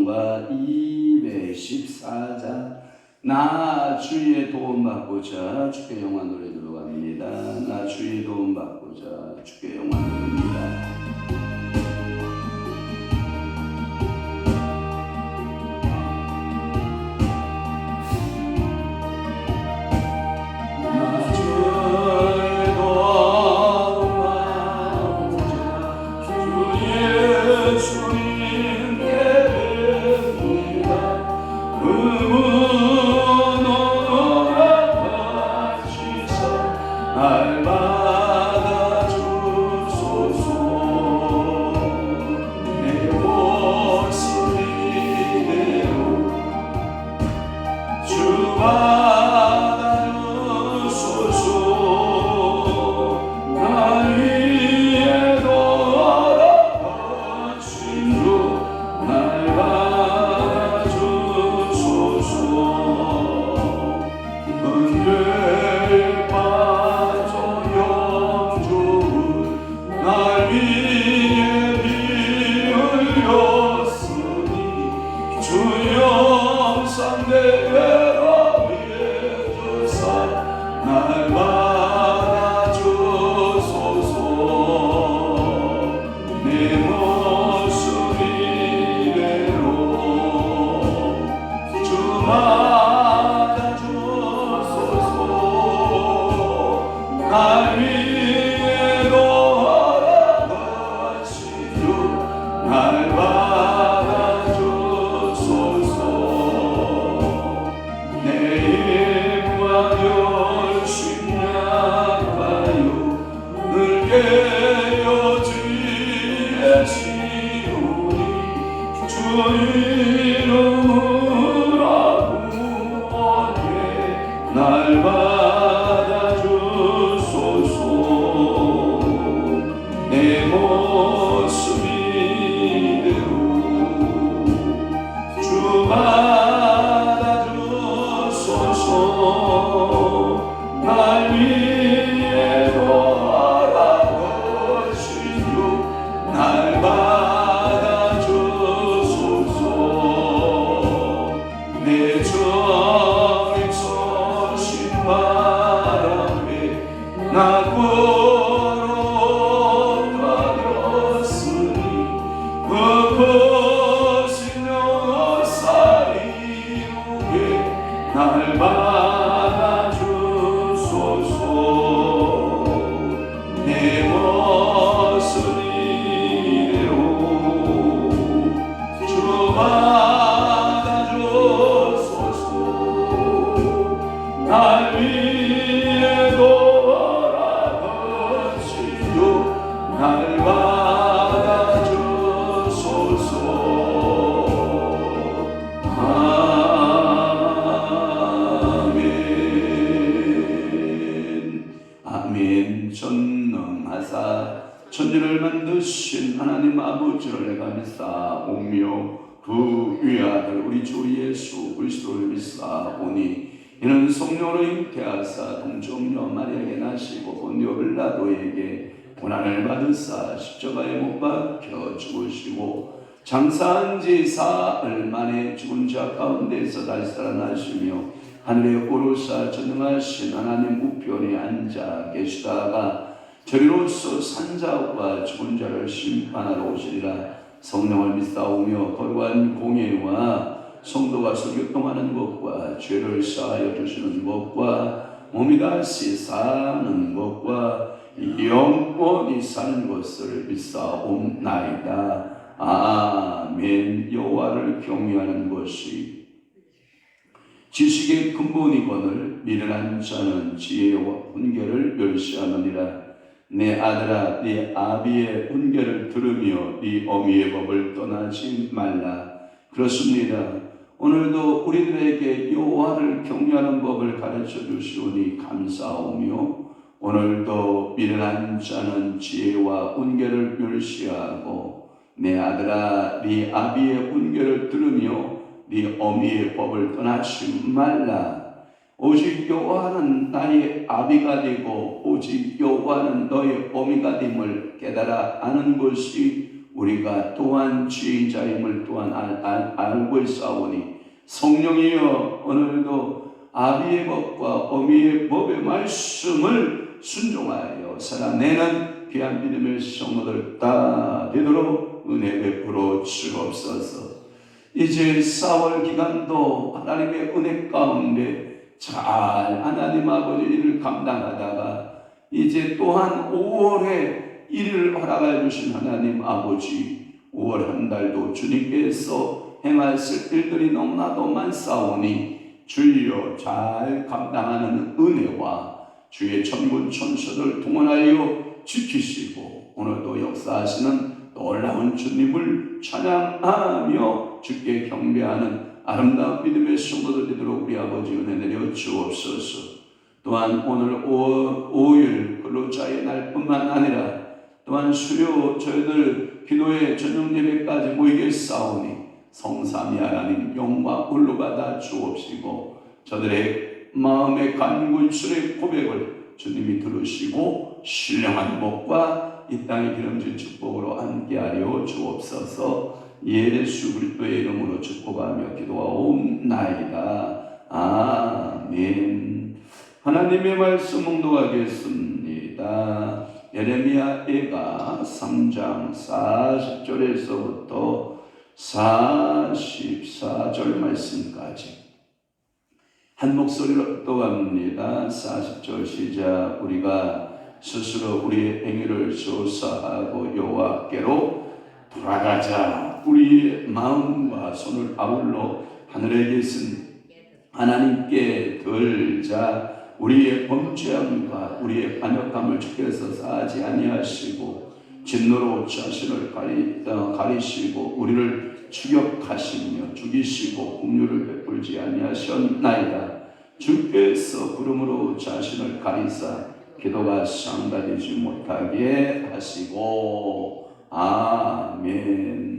찬송가 214장 나 주의 도움 받고자 주께 영광 노래 들어갑니다. 나 주의 도움 받고자 주께 영광 노래입니다. 날 받아주소서. 내 모습 이대로 주 받아주소서. 날 위해 돌아가신 주 날 받아주소서. 내 나 걸어가렸으니 그 거신 역사 이루게 날 받아주소서. 내 모습 이대로 주 받아주소서. 날 위해 날 받아주소서. 아멘. 아멘. 전능하사 천지를 만드신 하나님 아버지를 내가 믿사오며 그 위아들 우리 주 예수 그리스도를 믿사오니 이는 성령으로 잉태하사 동정녀 마리아에게 나시고 본디오 빌라도에게 고난을 받으사 십자가에 못 박혀 죽으시고 장사한 지 사흘 만에 죽은 자 가운데서 다시 살아나시며 하늘에 오르사 전능하신 하나님 우편에 앉아 계시다가 저리로서 산자와 죽은 자를 심판하러 오시리라. 성령을 믿사오며 거룩한 공예와 성도가 설교통하는 것과 죄를 사하여 주시는 것과 몸이 다시 사는 것과 영원히 사는 것을 믿사옵나이다. 아멘. 여호와를 경외하는 것이 지식의 근본이거늘 미련한 자는 지혜와 훈계를 멸시하느니라. 내 아들아 네 아비의 훈계를 들으며 네 어미의 법을 떠나지 말라. 그렇습니다. 오늘도 우리들에게 여호와를 경외하는 법을 가르쳐 주시오니 감사하오며 오늘도 미련한 자는 지혜와 훈계를 멸시하고 내 아들아 네 아비의 훈계를 들으며 네 어미의 법을 떠나지 말라. 오직 여호와는 나의 아비가 되고 오직 여호와는 너의 어미가 됨을 깨달아 아는 것이 우리가 또한 죄인자임을 또한 알고 있사오니 성령이여 오늘도 아비의 법과 어미의 법의 말씀을 순종하여 살아내는 귀한 믿음의 성도들 다 되도록 은혜 베풀어 주옵소서. 이제 4월 기간도 하나님의 은혜 가운데 잘 하나님 아버지 일을 감당하다가 이제 또한 5월에 일을 허락해 주신 하나님 아버지 5월 한 달도 주님께서 행하실 일들이 너무나도 많사오니 주여 잘 감당하는 은혜와 주의 천군 천사들 동원하여 지키시고 오늘도 역사하시는 놀라운 주님을 찬양하며 주께 경배하는 아름다운 믿음의 성도들 되도록 우리 아버지 은혜 내려 주옵소서. 또한 오늘 5일 근로자의 날뿐만 아니라 또한 수요 저희들 기도의 저녁 예배까지 모이겠사오니 성삼위 하나님 영광 올라가다 주옵시고 저들의 마음의 간구입술의 고백을 주님이 들으시고 신령한 복과 이 땅의 기름진 축복으로 함께하려 주옵소서. 예수 그리스도의 이름으로 축복하며 기도하옵나이다. 아멘. 하나님의 말씀 묵독하겠습니다. 예레미야 애가 3장 40절에서부터 44절 말씀까지 한 목소리로 묵독합니다. 40절 시작. 우리가 스스로 우리의 행위를 조사하고 여호와께로 돌아가자. 우리의 마음과 손을 아울러 하늘에 계신 하나님께 들자. 우리의 범죄함과 우리의 반역함을 주께서 사하지 아니하시고 진노로 자신을 가리시고 우리를 추격하시며 죽이시고 긍휼을 베풀지 아니하셨나이다. 주께서 구름으로 자신을 가리사 기도가 상달되지 못하게 하시고 아멘.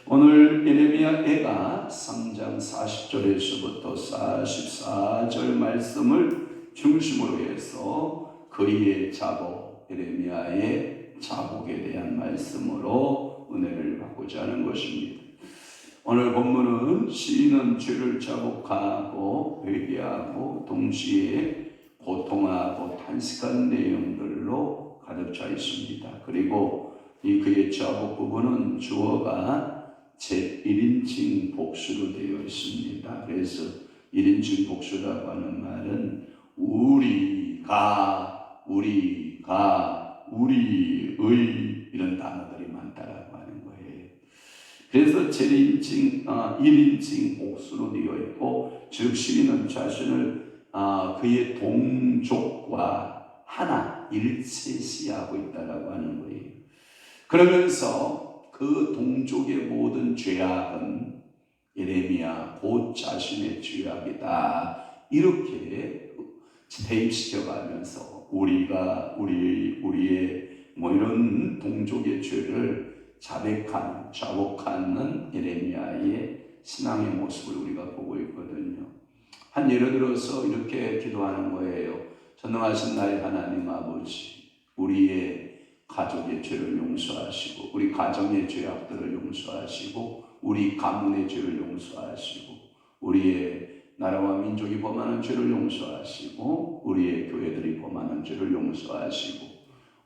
오늘 예레미야 애가 3장 40절에서부터 44절 말씀을 중심으로 해서 그의 자복, 예레미야의 자복에 대한 말씀으로 은혜를 받고자 하는 것입니다. 오늘 본문은 시인은 죄를 자복하고 회개하고 동시에 고통하고 탄식한 내용들로 가득 차 있습니다. 그리고 이 그의 자복 부분은 주어가 제1인칭 복수로 되어 있습니다. 그래서 1인칭 복수라고 하는 말은 우리가, 우리의 이런 단어들이 많다라고 하는 거예요. 그래서 제1인칭, 1인칭 복수로 되어 있고 즉 시인은 자신을 그의 동족과 하나 일체시하고 있다라고 하는 거예요. 그러면서 그 동족의 모든 죄악은 예레미야 곧 자신의 죄악이다. 이렇게 대입시켜가면서 우리가 우리의 이런 동족의 죄를 자복하는 예레미야의 신앙의 모습을 우리가 보고 있거든요. 한 예를 들어서 이렇게 기도하는 거예요. 전능하신 나의 하나님 아버지, 우리의 가족의 죄를 용서하시고 우리 가정의 죄악들을 용서하시고 우리 가문의 죄를 용서하시고 우리의 나라와 민족이 범하는 죄를 용서하시고 우리의 교회들이 범하는 죄를 용서하시고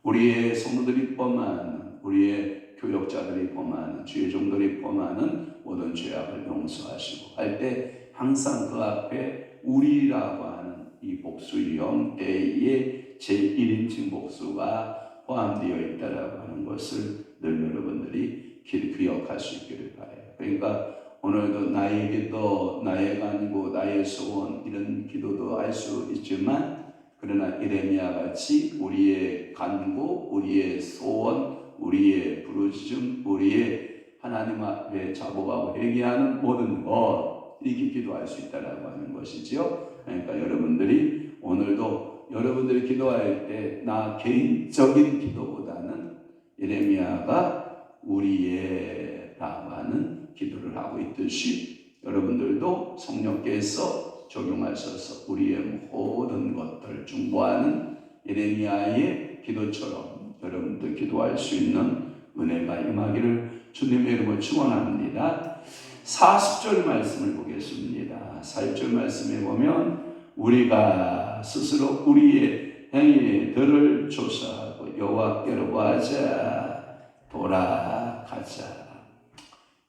우리의 성도들이 범하는 우리의 교역자들이 범하는 죄종들이 범하는 모든 죄악을 용서하시고 할 때 항상 그 앞에 우리라고 하는 이 복수형 때의 제1인칭 복수가 포함되어 있다라고 하는 것을 늘 여러분들이 기억할 수 있기를 바라요. 그러니까 오늘도 나의 기도, 나의가 아니고 나의 소원 이런 기도도 할 수 있지만 그러나 예레미야 같이 우리의 간구, 우리의 소원, 우리의 부르짖음, 우리의 하나님 앞에 자복하고 회개하는 모든 것 이렇게 기도할 수 있다라고 하는 것이죠. 그러니까 여러분들이 오늘도 여러분들이 기도할 때 나 개인적인 기도보다는 예레미야가 우리의 라고 하는 기도를 하고 있듯이 여러분들도 성령께서 적용하셔서 우리의 모든 것들을 중보하는 예레미야의 기도처럼 여러분들 기도할 수 있는 은혜가 임하기를 주님의 이름으로 축원합니다. 40절 말씀을 보겠습니다. 40절 말씀에 보면 우리가 스스로 우리의 행위들을 조사하고 여호와께로 와자 돌아가자.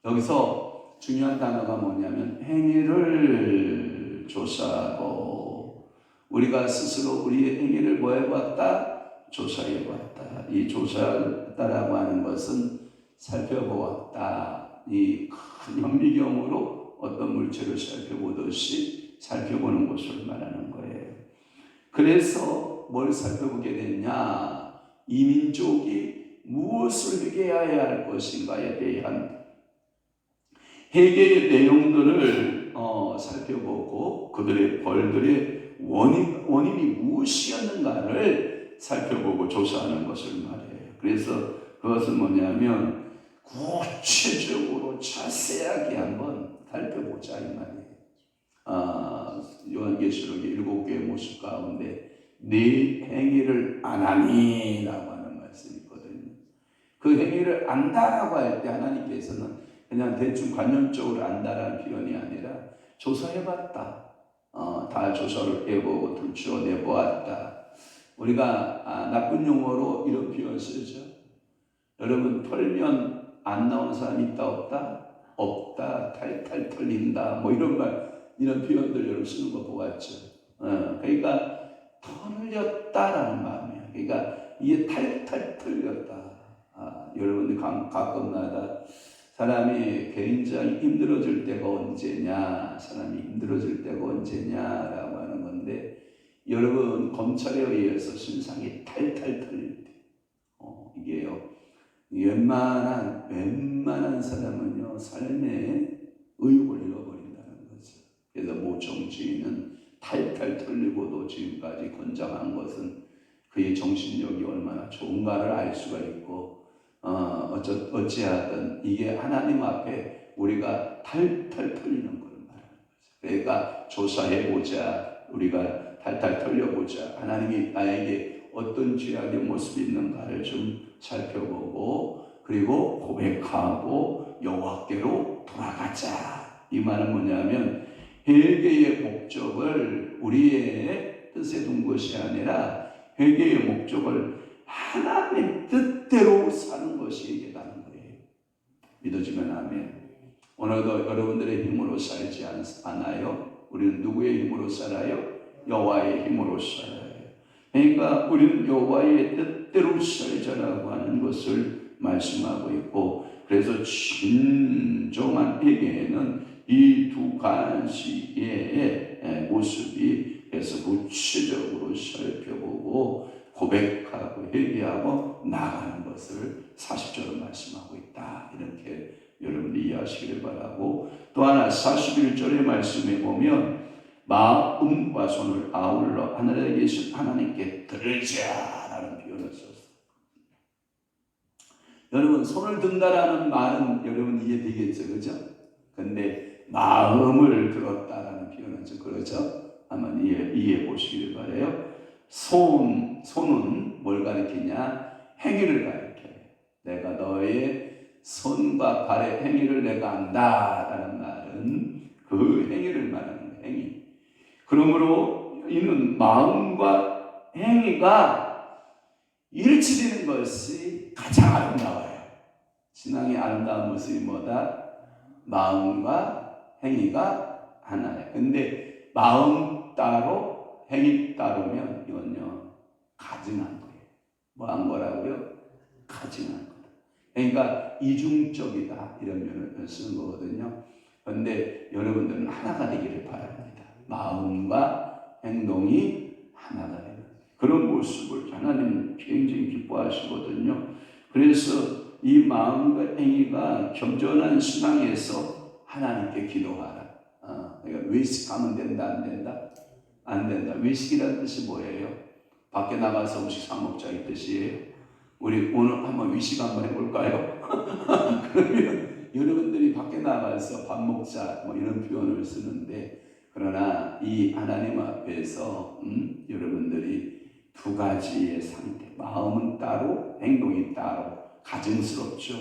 여기서 중요한 단어가 뭐냐면 행위를 조사하고 우리가 스스로 우리의 행위를 뭐 해봤다? 조사해봤다. 이 조사했다라고 하는 것은 살펴보았다. 이 큰 현미경으로 어떤 물체를 살펴보듯이 살펴보는 것을 말하는 거예요. 그래서 뭘 살펴보게 됐냐? 이 민족이 무엇을 회개해야 할 것인가에 대한 회개의 내용들을 살펴보고 그들의 벌들의 원인이 무엇이었는가를 살펴보고 조사하는 것을 말해요. 그래서 그것은 뭐냐면 구체적으로 자세하게 한번 살펴보자 이 말이에요. 요한계시록의 7개의 모습 가운데 네 행위를 안 하니 라고 하는 말씀이 있거든요. 그 행위를 안다라고 할 때 하나님께서는 그냥 대충 관념적으로 안다라는 표현이 아니라 조사해봤다. 다 조사를 해보고 들추어내보았다. 우리가 나쁜 용어로 이런 표현 쓰죠. 여러분 털면 안 나오는 사람이 있다 없다? 없다. 탈탈 털린다. 뭐 이런 표현들 여러분 쓰는 거 보았죠. 그러니까 털렸다라는 마음이에요. 그러니까 이게 탈탈 털렸다. 여러분들 가끔마다 사람이 굉장히 힘들어질 때가 언제냐, 사람이 힘들어질 때가 언제냐라고 하는 건데, 여러분 검찰에 의해서 신상이 탈탈 털릴 때, 이게요. 웬만한 사람은요 삶에 의욕을 잃어버린다는 거죠. 그래서 모 정치인은 탈탈 털리고도 지금까지 건장한 것은 그의 정신력이 얼마나 좋은가를 알 수가 있고, 어찌하든 이게 하나님 앞에 우리가 탈탈 털리는 걸 말하는 거죠. 그러니까 조사해보자, 우리가 탈탈 털려보자. 하나님이 나에게 어떤 죄악의 모습이 있는가를 좀 살펴보고 그리고 고백하고 여호와께로 돌아가자. 이 말은 뭐냐면 회개의 목적을 우리의 뜻에 둔 것이 아니라 회개의 목적을 하나님 뜻대로 사는 것이 회개라는 거예요. 믿어지면 아멘. 오늘도 여러분들의 힘으로 살지 않아요. 우리는 누구의 힘으로 살아요? 여호와의 힘으로 살아요. 그러니까 우리는 여호와의 뜻대로 살자라고 하는 것을 말씀하고 있고, 그래서 진정한 회개에는 이 두 가지의 모습이 그래서 구체적으로 살펴보고 고백하고 회개하고 나가는 것을 40절로 말씀하고 있다. 이렇게 여러분이 이해하시기를 바라고, 또 하나 41절의 말씀에 보면 마음과 손을 아울러 하늘에 계신 하나님께 들자라는 표현을 썼어요. 여러분 손을 든다라는 말은 여러분 이해되겠죠, 그죠? 근데 마음을 들었다라는 표현은 좀 그렇죠? 한번 이해해 보시길 바래요. 손은 뭘 가리키냐? 행위를 가리켜요. 내가 너의 손과 발의 행위를 내가 안다라는 말은 그 행위를 말하는 거예요. 행위. 그러므로 이는 마음과 행위가 일치되는 것이 가장 아름다워요. 신앙의 아름다운 모습이 뭐다? 마음과 행위가 하나예요. 근데 마음 따로 행위 따르면 이건요 가증한 거예요. 뭐 한 거라고요? 가증한 거다. 그러니까 이중적이다 이런 면을 쓰는 거거든요. 그런데 여러분들은 하나가 되기를 바랍니다. 마음과 행동이 하나가 되는 그런 모습을 하나님은 굉장히 기뻐하시거든요. 그래서 이 마음과 행위가 겸손한 신앙에서 하나님께 기도하라. 그러니까 외식하면 된다, 안 된다? 안 된다. 외식이라는 뜻이 뭐예요? 밖에 나가서 음식 사 먹자 이 뜻이에요. 우리 오늘 한번 외식 한번 해볼까요? 그러면 여러분들이 밖에 나가서 밥 먹자 뭐 이런 표현을 쓰는데, 그러나 이 하나님 앞에서 여러분들이 두 가지의 상태, 마음은 따로 행동이 따로 가증스럽죠.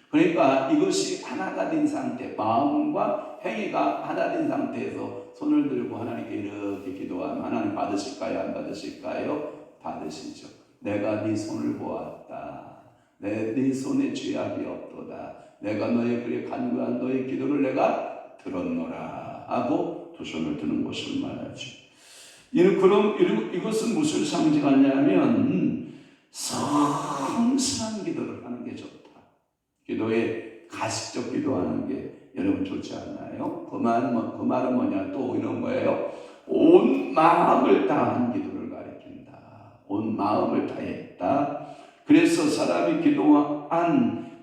그러니까 이것이 하나가 된 상태, 마음과 행위가 하나 된 상태에서 손을 들고 하나님께 이렇게 기도하면 하나님 받으실까요? 안 받으실까요? 받으시죠. 내가 네 손을 보았다. 네 손에 죄악이 없도다. 내가 너의 그의 간구한 너의 기도를 내가 들었노라 하고 두 손을 드는 것을 말하죠. 이것은 무엇을 상징하냐면 성실한 기도를 하는 게 좋다. 기도에 가식적 기도하는 게 여러분 좋지 않나요? 그 말은 뭐냐? 또 이런 거예요. 온 마음을 다한 기도를 가리킨다. 온 마음을 다했다. 그래서 사람이 기도한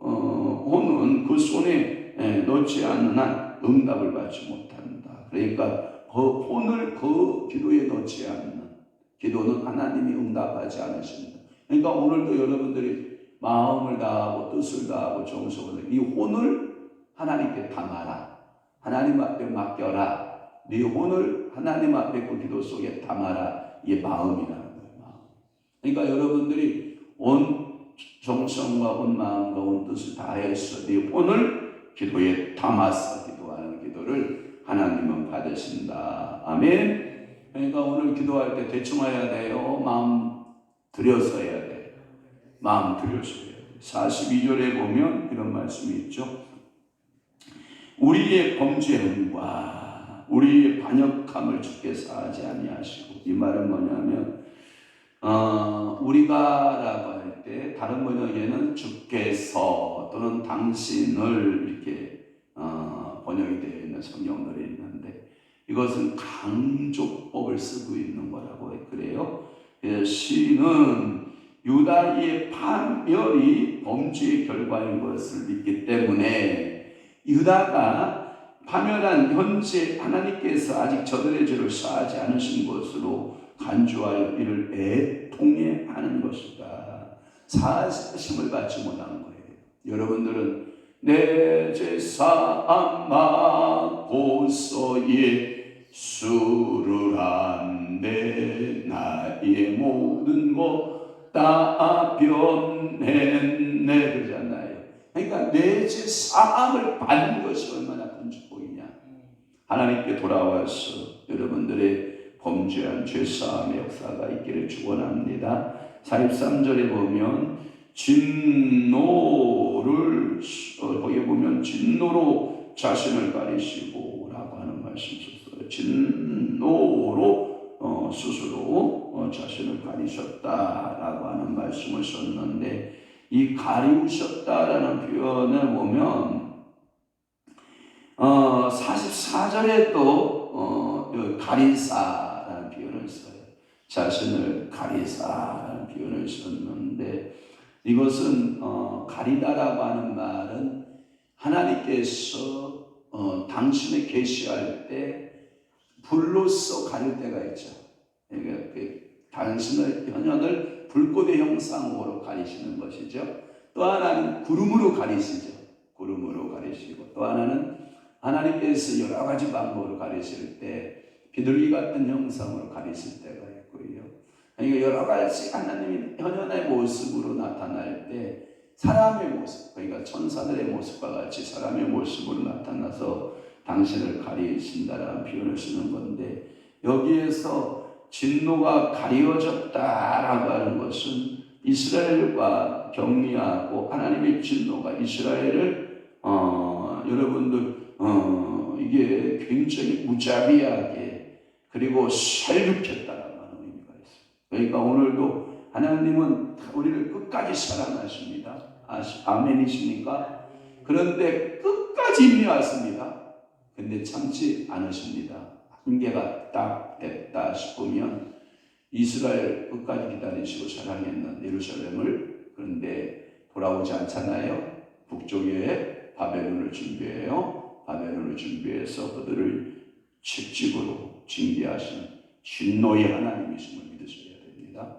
혼은 그 손에 넣지 않는 한 응답을 받지 못한다. 그러니까 그 혼을 그 기도에 넣지 않는 기도는 하나님이 응답하지 않으신다. 그러니까 오늘도 여러분들이 마음을 다하고 뜻을 다하고 정성을 이 혼을 하나님께 담아라. 하나님 앞에 맡겨라. 네 혼을 하나님 앞에 그 기도 속에 담아라. 이게 마음이라는 거예요. 마음. 그러니까 여러분들이 온 정성과 온 마음과 온 뜻을 다해서 네 혼을 기도에 담아서 기도하는 기도를 하나님은 받으신다. 아멘. 그러니까 오늘 기도할 때 대충 해야 돼요. 마음 들여서 해야 돼요. 마음 들여서 해야 돼요. 42절에 보면 이런 말씀이 있죠. 우리의 범죄함과 우리의 반역함을 주께서 사하지 아니하시고, 이 말은 뭐냐면 우리가라고 할 때 다른 번역에는 주께서 또는 당신을 이렇게 번역이 되어 있는 성경들이 있는데 이것은 강조법을 쓰고 있는 거라고 그래요. 시인은 유다의 파멸이 범죄의 결과인 것을 믿기 때문에 유다가 파멸한 현재 하나님께서 아직 저들의 죄를 사하지 않으신 것으로 간주하여 이를 애통해 하는 것이다. 사하심을 받지 못하는 거예요. 여러분들은 내 죄 사함 받고서 예수를 안내 나의 모든 것 다 변했네 그러잖아요. 그러니까 내 죄 사함을 받는 것이 얼마나 큰 축복이냐. 하나님께 돌아와서 여러분들의 범죄한 죄 사함의 역사가 있기를 축원합니다. 43절에 보면 진노를 거기에 보면 진노로 자신을 가리시고 라고 하는 말씀이 있었어요. 진노로 스스로 자신을 가리셨다라고 하는 말씀을 썼는데 이 가리우셨다라는 표현을 보면 44절에 또 가리사라는 표현을 써요. 자신을 가리사라는 표현을 썼는데 이것은 가리다라고 하는 말은 하나님께서 당신을 계시할 때 불로써 가릴 때가 있죠. 그러니까 당신의 현현을 불꽃의 형상으로 가리시는 것이죠. 또 하나는 구름으로 가리시죠. 구름으로 가리시고 또 하나는 하나님께서 여러 가지 방법으로 가리실 때 비둘기 같은 형상으로 가리실 때가 있고요. 그러니까 여러 가지 하나님이 현현의 모습으로 나타날 때 사람의 모습, 그러니까 천사들의 모습과 같이 사람의 모습으로 나타나서 당신을 가리신다라는 표현을 쓰는 건데 여기에서 진노가 가리워졌다라고 하는 것은 이스라엘과 격리하고 하나님의 진노가 이스라엘을 여러분들 이게 굉장히 무자비하게 그리고 살육했다라고 하는 의미가 있어요. 그러니까 오늘도 하나님은 우리를 끝까지 사랑하십니다. 아멘이십니까? 그런데 끝까지 인내하십니다. 근데 참지 않으십니다. 한계가 딱 됐다 싶으면 이스라엘 끝까지 기다리시고 사랑했는 예루살렘을 그런데 돌아오지 않잖아요. 북쪽에 바벨론을 준비해요. 바벨론을 준비해서 그들을 채찍으로 징계하시는 진노의 하나님이심을 믿으셔야 됩니다.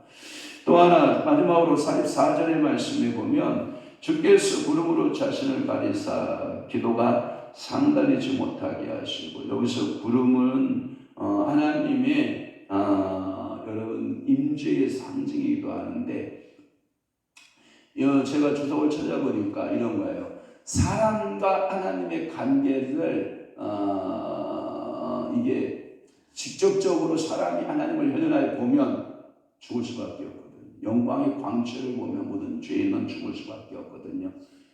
또 하나 마지막으로 44절의 말씀에 보면 주께서 구름으로 자신을 가리사 기도가 상달리지 못하게 하시고 여기서 구름은 하나님의 여러분 임재의 상징이기도 하는데 제가 주석을 찾아보니까 이런 거예요. 사람과 하나님의 관계를 이게 직접적으로 사람이 하나님을 현현하게 보면 죽을 수밖에 없거든요. 영광의 광채를 보면 모든 죄인은 죽을 수밖에 없거든요.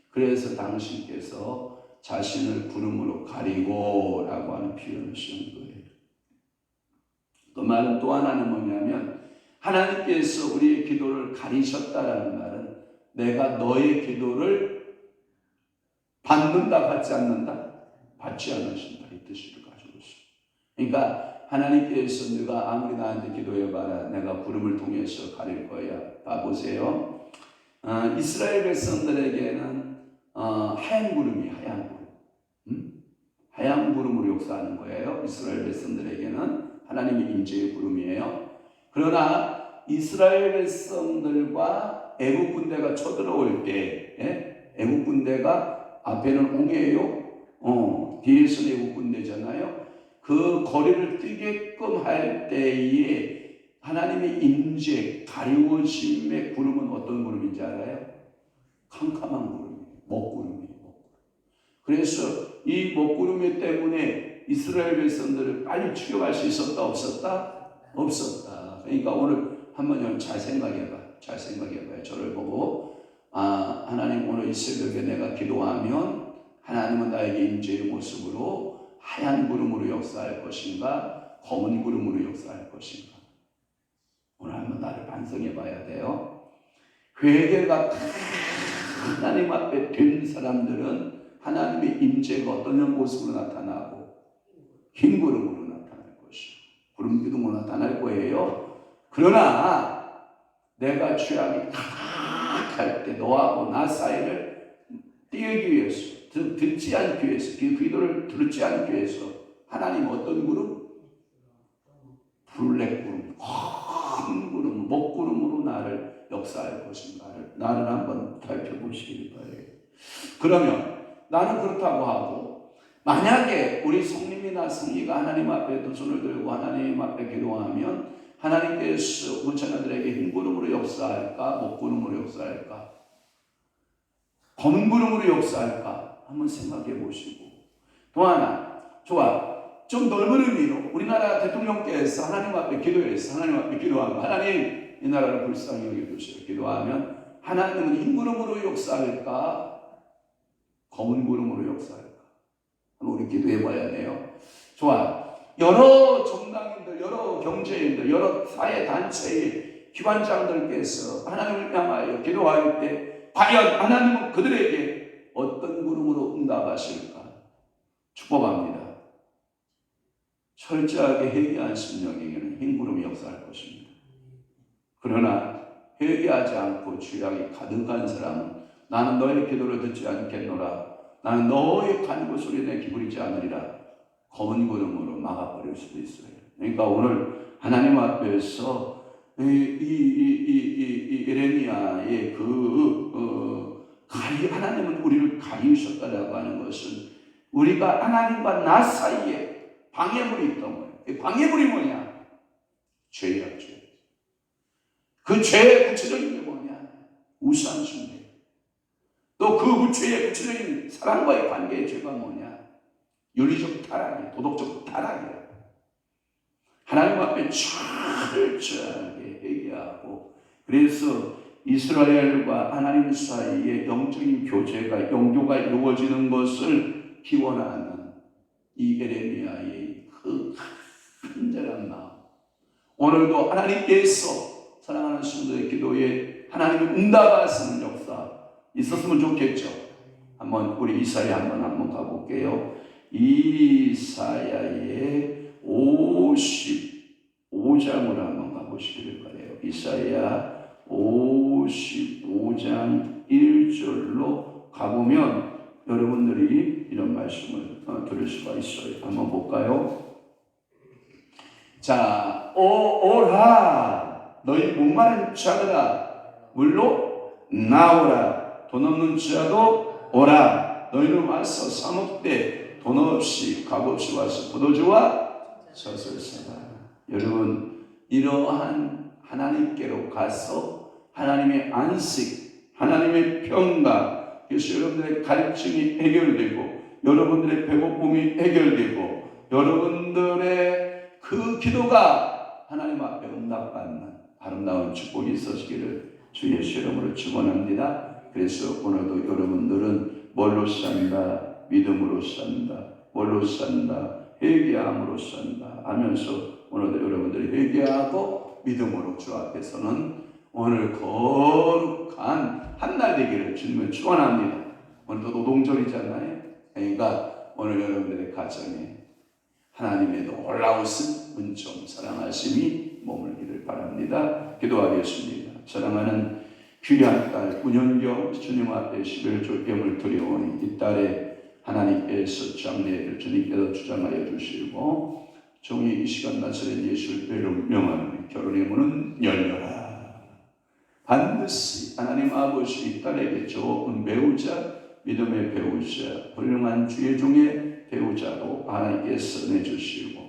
그래서 당신께서 자신을 구름으로 가리고 라고 하는 표현을 쓰는 거예요. 그 말은 또 하나는 뭐냐면 하나님께서 우리의 기도를 가리셨다라는 말은 내가 너의 기도를 받는다 받지 않는다? 받지 않으신다 이 뜻을 가지고 있어요. 그러니까 하나님께서 네가 아무리 나한테 기도해봐라 내가 구름을 통해서 가릴 거야. 봐보세요. 이스라엘 백성들에게는 하얀 구름이 하얀 구름, 하얀 구름으로 역사하는 거예요. 이스라엘 백성들에게는 하나님의 임재의 구름이에요. 그러나 이스라엘 백성들과 애국 군대가 쳐들어올 때, 애국 군대가 앞에는 홍해요, 뒤에서는 애국 군대잖아요. 그 거리를 뛰게끔 할 때에 하나님의 임재, 가리우심의 구름은 어떤 구름인지 알아요? 캄캄한 구름이에요. 먹구름이에요. 그래서 이 먹구름 때문에 이스라엘 백성들을 빨리 추격할 수 있었다 없었다? 없었다. 그러니까 오늘 한번 잘 생각해봐. 잘 생각해봐요. 저를 보고 하나님 오늘 이 새벽에 내가 기도하면 하나님은 나에게 임재의 모습으로 하얀 구름으로 역사할 것인가 검은 구름으로 역사할 것인가. 오늘 한번 나를 반성해 봐야 돼요. 회개가 하나님 앞에 된 사람들은 하나님의 임재가 어떤 모습으로 나타나고 흰 구름으로 나타날 것이고 구름 기둥으로 나타날 거예요. 그러나 내가 죄악이 가득할 때 너하고 나 사이를 띄우기 위해서 듣지 않기 위해서 그 기도를 들지 않기 위해서 하나님 어떤 구름? 블랙 구름, 큰 구름, 먹구름으로 나를 역사할 것인가를 나를 한번 살펴보시길 바래요. 그러면 나는 그렇다고 하고 만약에 우리 성님이나 성리가 하나님 앞에 두 손을 들고 하나님 앞에 기도하면 하나님께서 우천자들에게 흰 구름으로 역사할까 먹구름으로 역사할까 검은 구름으로 역사할까 한번 생각해 보시고 또 하나 좋아 좀 넓은 의미로 우리나라 대통령께서 하나님 앞에 기도해서 하나님 앞에 기도하면 하나님 이 나라를 불쌍히 여겨주시오 기도하면 하나님은 흰 구름으로 역사할까 검은 구름으로 역사할까 한번 우리 기도해 봐야 돼요. 좋아 여러 정당인들 여러 경제인들 여러 사회단체의 기관장들께서 하나님을 향하여 기도할 때 과연 하나님은 그들에게 어떤 구름으로 응답하실까 축복합니다. 철저하게 회개한 심령에게는 흰 구름이 역사할 것입니다. 그러나 회개하지 않고 죄악이 가득한 사람은 나는 너의 기도를 듣지 않겠노라. 나는 너의 간구 소리에 기울이지 않으리라. 검은 구름으로 막아버릴 수도 있어요. 그러니까 오늘 하나님 앞에서 이 에레미야의 하나님은 우리를 가리우셨다라고 하는 것은 우리가 하나님과 나 사이에 방해물이 있던 거예요. 방해물이 뭐냐? 죄야, 죄. 그 죄의 구체적인 게 뭐냐? 우상 숭배. 또 그 죄의 구체적인 사람과의 관계의 죄가 뭐냐? 윤리적 타락이야, 도덕적 타락이야. 하나님 앞에 철저하게 회개하고 그래서 이스라엘과 하나님 사이에 영적인 교제가 영교가 이루어지는 것을 기원하는 이 에레미야의 그 간절한 마음. 오늘도 하나님께서 사랑하는 성도의 기도에 하나님을 응답하시는 역사 있었으면 좋겠죠. 한번 우리 이사야 한번 가볼게요. 이사야의 55장으로 한번 가보시기를 바래요. 이사야 55장 1절로 가보면 여러분들이 이런 말씀을 들을 수가 있어요. 한번 볼까요? 자, 오라 너희 목마른 자들아 물로 나오라 돈 없는 자도 오라 너희는 와서 사 먹되 돈 없이 값없이 와서 포도주와 젖을 사라. 여러분 이러한 하나님께로 가서 하나님의 안식, 하나님의 평강, 그래서 여러분들의 갈증이 해결되고 여러분들의 배고픔이 해결되고 여러분들의 그 기도가 하나님 앞에 응답받는 아름다운 축복이 있으시기를 주 예수 이름으로 축원합니다. 그래서 오늘도 여러분들은 뭘로 산다? 믿음으로 산다. 뭘로 산다? 회개함으로 산다 하면서 오늘도 여러분들이 회개하고 믿음으로 주 앞에서는 오늘 거룩한 한 날 되기를 주님을 축원합니다. 오늘도 노동절이잖아요. 그러니까 오늘 여러분들의 가정에 하나님의 놀라우신 은총 사랑하심이 머물기를 바랍니다. 기도하겠습니다. 사랑하는 귀한 딸 문현경 주님 앞에 11조 예물 드려오니 이 딸의 하나님께서 장래를 주님께서 주장하여 주시고 종이 이 시간 나사렛 예수를 명하는 결혼의 문은 열려라. 반드시 하나님 아버지 이 딸에게 좋은 배우자, 믿음의 배우자, 훌륭한 주의 종의 배우자로 하나님께서 내주시고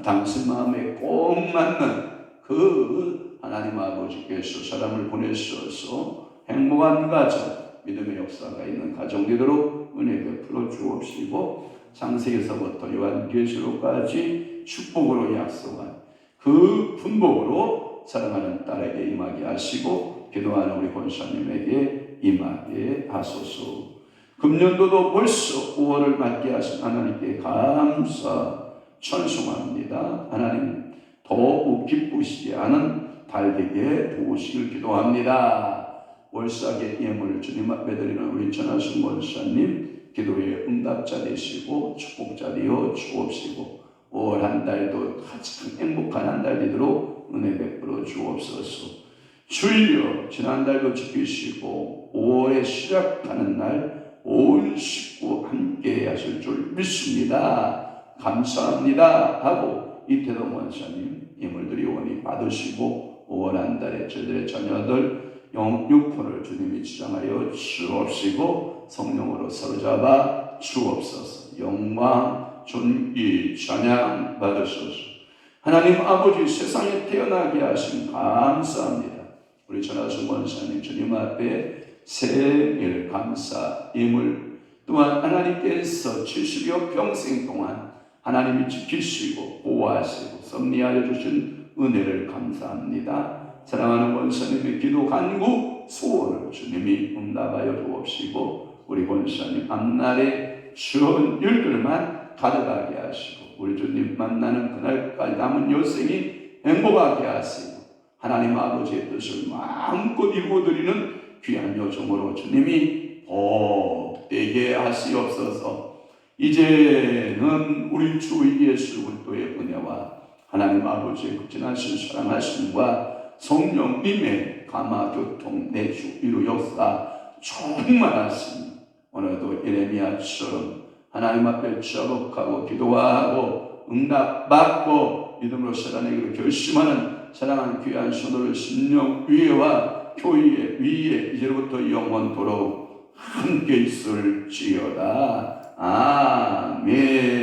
당신 마음에 꼭 맞는 그 하나님 아버지께서 사람을 보내셔서 행복한 가정, 믿음의 역사가 있는 가정 되도록 은혜 베풀어 주옵시고 창세기서부터 요한계시록까지 축복으로 약속한 그 분복으로 사랑하는 딸에게 임하게 하시고 기도하는 우리 권사님에게 임하게 하소서. 금년도도 벌써 5월을 맞게 하신 하나님께 감사 찬송합니다. 하나님 더욱 기쁘시게 하는 달 되게 도우시길 기도합니다. 월삭의 예물을 주님 앞에 드리는 우리 전하신 권사님 기도의 응답자 되시고 축복자 되어 주옵시고 5월 한 달도 가장 행복한 한 달 되도록 은혜 베풀어 주옵소서. 주여 지난달도 지키시고 5월에 시작하는 날 온 식구 함께 하실 줄 믿습니다. 감사합니다 하고 이태동 원사님 예물 드리오니 받으시고 5월 한 달에 저희들의 자녀들 영육포를 주님이 주장하여 주옵시고 성령으로 사로잡아 주옵소서. 영광 존귀 찬양 받으소서. 하나님 아버지 세상에 태어나게 하신 감사합니다. 우리 전하신 원사님 주님 앞에 생일 감사 예물 또한 하나님께서 70여 평생 동안 하나님이 지키시고 보호하시고 섭리하여 주신 은혜를 감사합니다. 사랑하는 원사님의 기도 간구 소원을 주님이 응답하여 주옵시고 우리 원사님 앞날에 좋은 일들만 가득하게 하시고 우리 주님 만나는 그날까지 남은 여생이 행복하게 하시고 하나님 아버지의 뜻을 마음껏 이루어드리는 귀한 요정으로 주님이 복되게 하시옵소서. 이제는 우리 주 예수 그리스도의 은혜와 하나님 아버지의 극진하신 사랑하심과 성령님의 감화교통 내주 이루 역사 충만하신 오늘도 예레미야처럼 하나님 앞에 자복하고 기도하고 응답받고 믿음으로 살아내기로 결심하는 사랑하는 귀한 성도들 심령 위에와 교회 위에 이제부터 영원토록 함께 있을지어다. 아멘.